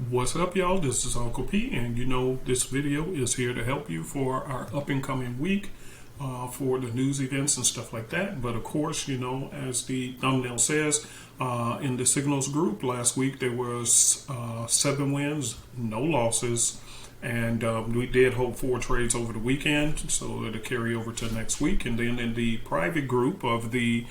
What's up, y'all? This is Uncle P, and this video is here to help you for our up and coming week for the news events and stuff like that. But of course, as the thumbnail says, in the signals group last week there was 7 wins, no losses, and we did hold 4 trades over the weekend, so it'll carry over to next week. And then in the private group of the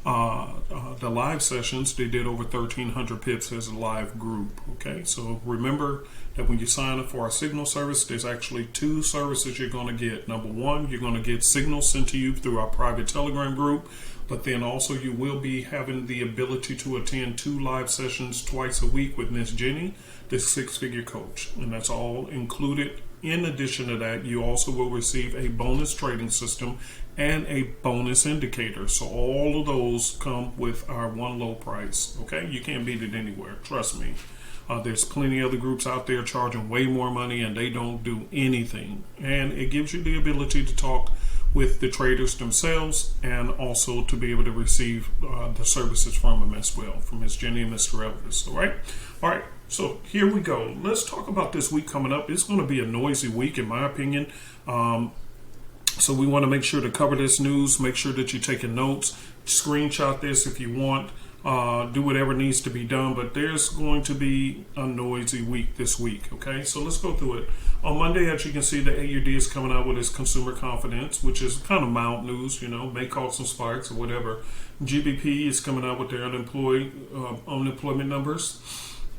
live sessions, they did over 1,300 pips as a live group. Okay, so remember that when you sign up for our signal service, there's actually 2 services you're going to get. Number 1, you're going to get signals sent to you through our private Telegram group, but then also you will be having the ability to attend 2 live sessions twice a week with Miss Jenny, the 6-figure coach, and that's all included. In addition to that, you also will receive a bonus trading system and a bonus indicator. So all of those come with our one low price. Okay, you can't beat it anywhere. Trust me. There's plenty of other groups out there charging way more money and they don't do anything. And it gives you the ability to talk with the traders themselves and also to be able to receive the services from them as well, from Ms. Jenny and Mr. Elvis. All right. So here we go. Let's talk about this week coming up. It's going to be a noisy week, in my opinion. So we want to make sure to cover this news. Make sure that you're taking notes. Screenshot this if you want. Do whatever needs to be done. But there's going to be a noisy week this week. Okay, so let's go through it. On Monday, as you can see, the AUD is coming out with its consumer confidence, which is kind of mild news. May cause some spikes or whatever. GBP is coming out with their unemployment numbers,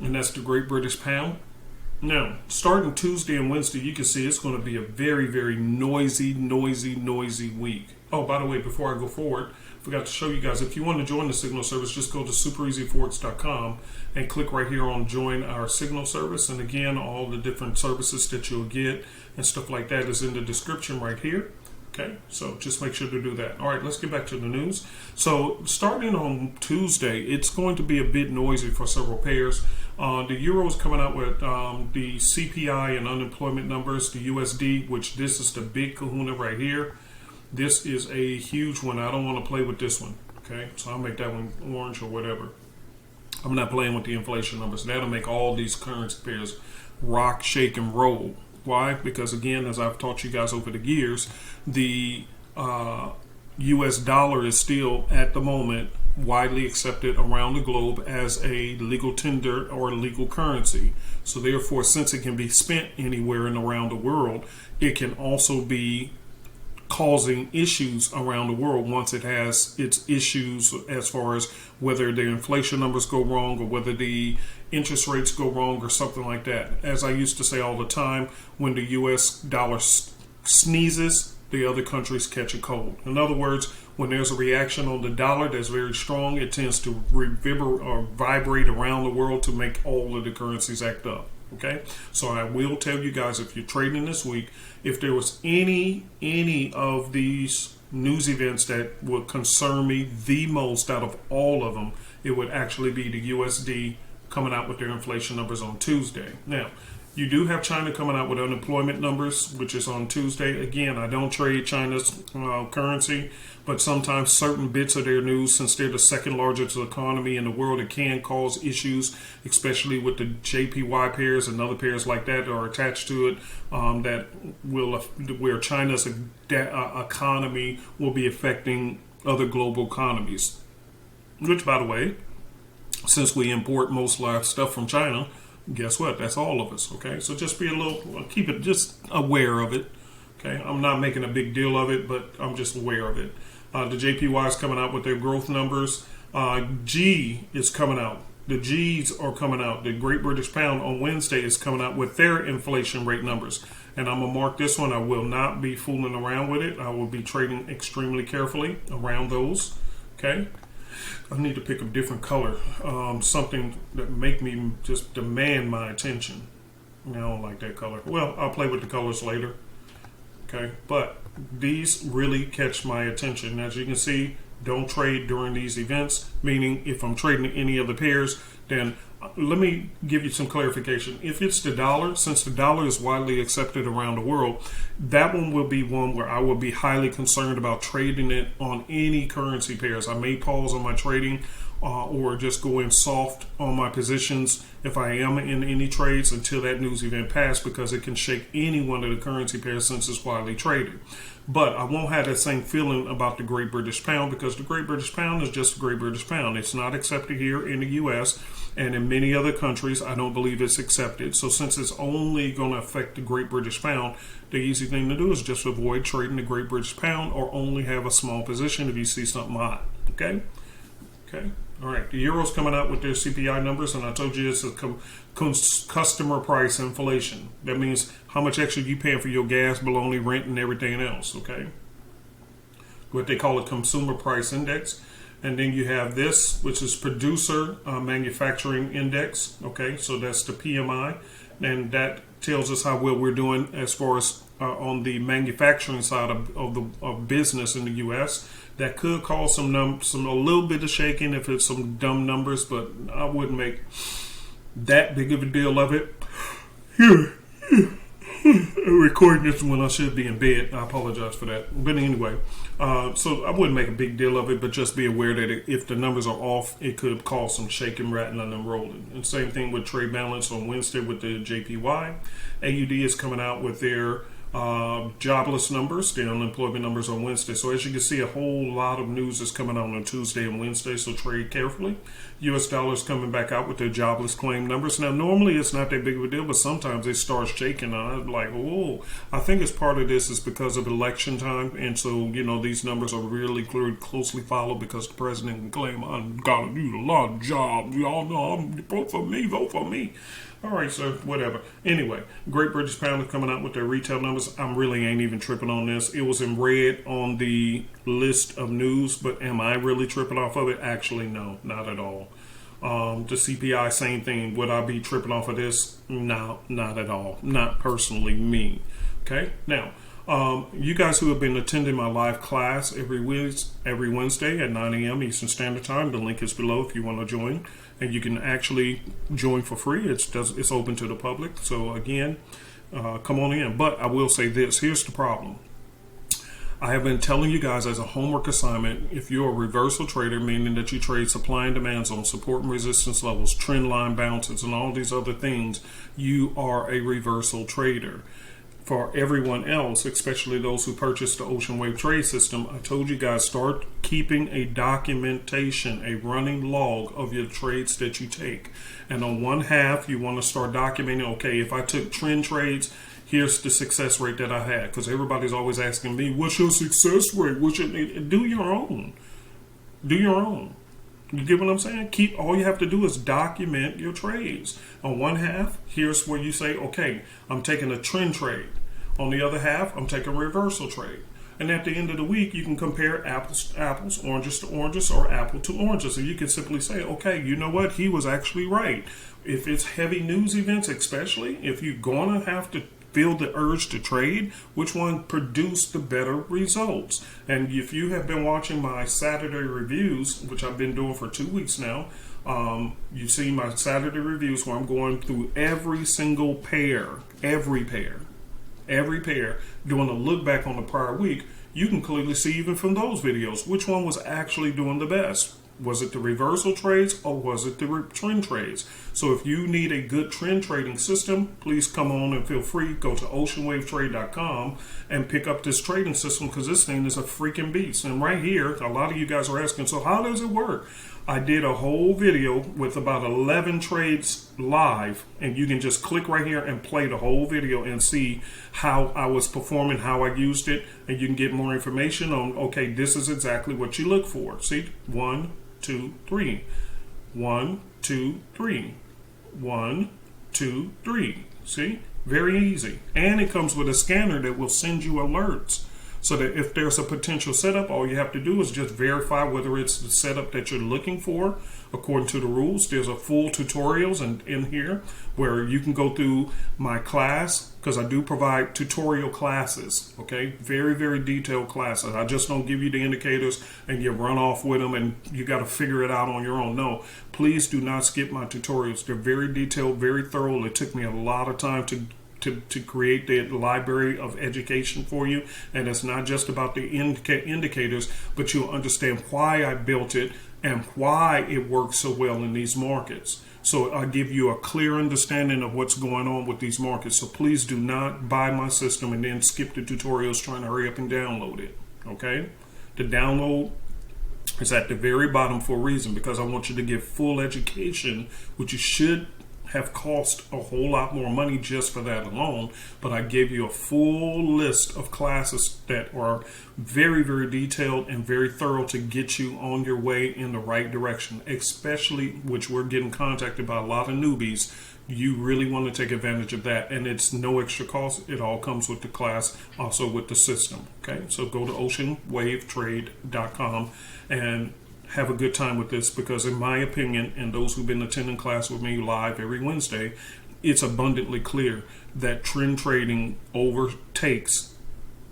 and that's the Great British Pound. Now, starting Tuesday and Wednesday, you can see it's going to be a very, very noisy week. Oh, by the way, before I go forward, I forgot to show you guys, if you want to join the signal service, just go to superezforex.com and click right here on join our signal service. And again, all the different services that you'll get and stuff like that is in the description right here. Okay, so just make sure to do that. All right, let's get back to the news. So starting on Tuesday, it's going to be a bit noisy for several pairs. The euro is coming out with the CPI and unemployment numbers, the USD, which this is the big kahuna right here. This is a huge one. I don't want to play with this one. Okay, so I'll make that one orange or whatever. I'm not playing with the inflation numbers. That'll make all these currency pairs rock, shake, and roll. Why? Because again, as I've taught you guys over the years, the US dollar is still at the moment widely accepted around the globe as a legal tender or legal currency. So therefore, since it can be spent anywhere and around the world, it can also be causing issues around the world once it has its issues as far as whether the inflation numbers go wrong or whether the interest rates go wrong or something like that. As I used to say all the time, when the US dollar sneezes, the other countries catch a cold. In other words, when there's a reaction on the dollar that's very strong, it tends to vibrate around the world to make all of the currencies act up. Okay, so I will tell you guys, if you're trading this week, if there was any of these news events that would concern me the most out of all of them, it would actually be the USD coming out with their inflation numbers on Tuesday. Now, you do have China coming out with unemployment numbers, which is on Tuesday. Again, I don't trade China's currency, but sometimes certain bits of their news, since they're the second largest economy in the world, it can cause issues, especially with the JPY pairs and other pairs like that are attached to it, that will where China's economy will be affecting other global economies. Which, by the way, since we import most of our stuff from China, guess what? That's all of us. Okay, so just keep it just aware of it. Okay, I'm not making a big deal of it, but I'm just aware of it. The JPY is coming out with their growth numbers. G is coming out. The G's are coming out. The Great British Pound on Wednesday is coming out with their inflation rate numbers. And I'm going to mark this one. I will not be fooling around with it. I will be trading extremely carefully around those. Okay. I need to pick a different color. Something that make me just demand my attention. I don't like that color. Well, I'll play with the colors later. Okay. But these really catch my attention. As you can see, don't trade during these events, meaning if I'm trading any of the pairs, then let me give you some clarification. If it's the dollar, since the dollar is widely accepted around the world, that one will be one where I will be highly concerned about trading it on any currency pairs. I may pause on my trading or just go in soft on my positions if I am in any trades until that news event passed, because it can shake any one of the currency pairs since it's widely traded. But I won't have that same feeling about the Great British Pound, because the Great British Pound is just the Great British Pound. It's not accepted here in the U.S., and in many other countries, I don't believe it's accepted. So since it's only going to affect the Great British Pound, the easy thing to do is just avoid trading the Great British Pound, or only have a small position if you see something hot. Okay? Okay. All right. The Euro's coming out with their CPI numbers, and I told you it's a customer price inflation. That means how much extra you paying for your gas, bologna, rent, and everything else. Okay. What they call a consumer price index. And then you have this, which is producer manufacturing index. Okay. So that's the PMI. And that tells us how well we're doing as far as on the manufacturing side of business in the U.S. That could cause a little bit of shaking if it's some dumb numbers, but I wouldn't make that big of a deal of it. Recording this when I should be in bed. I apologize for that. But anyway, so I wouldn't make a big deal of it, but just be aware that if the numbers are off, it could cause some shaking, rattling, and rolling. And same thing with trade balance on Wednesday with the JPY. AUD is coming out with their jobless numbers, the unemployment numbers on Wednesday. So as you can see, a whole lot of news is coming out on Tuesday and Wednesday, so trade carefully. US dollars coming back out with their jobless claim numbers. Now, normally it's not that big of a deal, but sometimes they start shaking. And I'm like, oh, I think it's part of this is because of election time. And so, these numbers are really closely followed because the president can claim, I'm going to do a lot of jobs. Y'all know, vote for me. All right, so whatever. Anyway, Great British Pound is coming out with their retail numbers. I really ain't even tripping on this. It was in red on the list of news, but am I really tripping off of it? Actually, no, not at all. The CPI, same thing. Would I be tripping off of this? No, not at all. Not personally me. Okay, now, you guys who have been attending my live class every Wednesday at 9 a.m. Eastern Standard Time, the link is below if you want to join. And you can actually join for free. It's open to the public. So again, come on in. But I will say this. Here's the problem. I have been telling you guys as a homework assignment, if you're a reversal trader, meaning that you trade supply and demand zones, support and resistance levels, trend line bounces, and all these other things, you are a reversal trader. For everyone else, especially those who purchased the Ocean Wave trade system, I told you guys, start keeping a documentation, a running log of your trades that you take. And on one half, you want to start documenting, okay, if I took trend trades, here's the success rate that I had. Because everybody's always asking me, what's your success rate? Do your own. Do your own. You get what I'm saying? All you have to do is document your trades. On one half, here's where you say, okay, I'm taking a trend trade. On the other half, I'm taking a reversal trade. And at the end of the week, you can compare apples to apples, oranges to oranges, or apple to oranges. And you can simply say, okay, you know what? He was actually right. If it's heavy news events, especially, if you're going to have to feel the urge to trade, which one produced the better results? And if you have been watching my Saturday reviews, which I've been doing for 2 weeks now, you've seen my Saturday reviews where I'm going through every single pair, every pair, doing a look back on the prior week. You can clearly see even from those videos which one was actually doing the best. Was it the reversal trades or was it the trend trades? So if you need a good trend trading system, please come on and feel free. Go to oceanwavetrade.com and pick up this trading system, because this thing is a freaking beast. And right here, a lot of you guys are asking, so how does it work? I did a whole video with about 11 trades live, and you can just click right here and play the whole video and see how I was performing, how I used it, and you can get more information on, okay, this is exactly what you look for. See, 1, 2, 3, 1, 2, 3, 1, 2, 3. See, very easy. And it comes with a scanner that will send you alerts. So that if there's a potential setup, all you have to do is just verify whether it's the setup that you're looking for according to the rules. There's a full tutorials in here where you can go through my class, because I do provide tutorial classes, okay? Very, very detailed classes. I just don't give you the indicators and you run off with them and you got to figure it out on your own. No, please do not skip my tutorials. They're very detailed, very thorough. It took me a lot of time to create the library of education for you. And it's not just about the indicators, but you'll understand why I built it, and why it works so well in these markets. So I give you a clear understanding of what's going on with these markets. So please do not buy my system and then skip the tutorials trying to hurry up and download it. Okay? The download is at the very bottom for a reason, because I want you to get full education, which you should have cost a whole lot more money just for that alone. But I gave you a full list of classes that are very, very detailed and very thorough to get you on your way in the right direction, especially which we're getting contacted by a lot of newbies. You really want to take advantage of that, and it's no extra cost. It all comes with the class, also with the system. Okay, so go to oceanwavetrade.com and have a good time with this, because in my opinion, and those who've been attending class with me live every Wednesday, it's abundantly clear that trend trading overtakes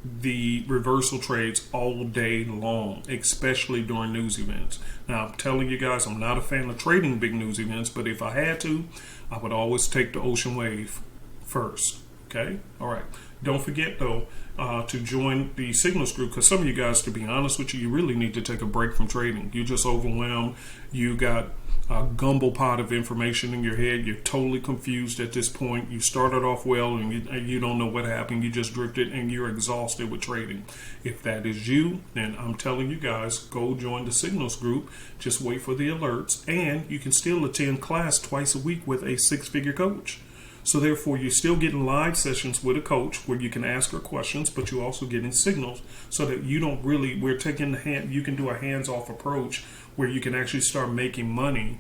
the reversal trades all day long, especially during news events. Now, I'm telling you guys, I'm not a fan of trading big news events, but if I had to, I would always take the Ocean Wave first. Okay? All right. Don't forget, though, to join the Signals group, because some of you guys, to be honest with you, you really need to take a break from trading. You're just overwhelmed. You got a gumbo pot of information in your head. You're totally confused at this point. You started off well, and you don't know what happened. You just drifted, and you're exhausted with trading. If that is you, then I'm telling you guys, go join the Signals group. Just wait for the alerts, and you can still attend class twice a week with a six-figure coach. So therefore, you're still getting live sessions with a coach where you can ask her questions, but you're also getting signals, so that you don't really, we're taking you can do a hands-off approach where you can actually start making money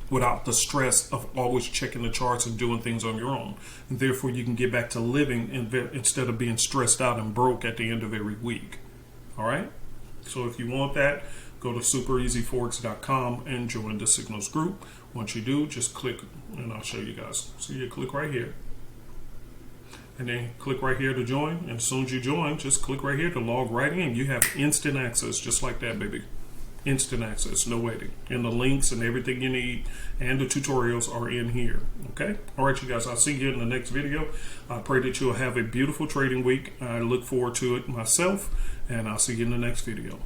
without the stress of always checking the charts and doing things on your own. And therefore, you can get back to living instead of being stressed out and broke at the end of every week. All right? So if you want that, go to superezforex.com and join the Signals group. Once you do, just click, and I'll show you guys. So you click right here, and then click right here to join. And as soon as you join, just click right here to log right in. You have instant access, just like that, baby. Instant access, no waiting. And the links and everything you need and the tutorials are in here. Okay? All right, you guys, I'll see you in the next video. I pray that you'll have a beautiful trading week. I look forward to it myself, and I'll see you in the next video.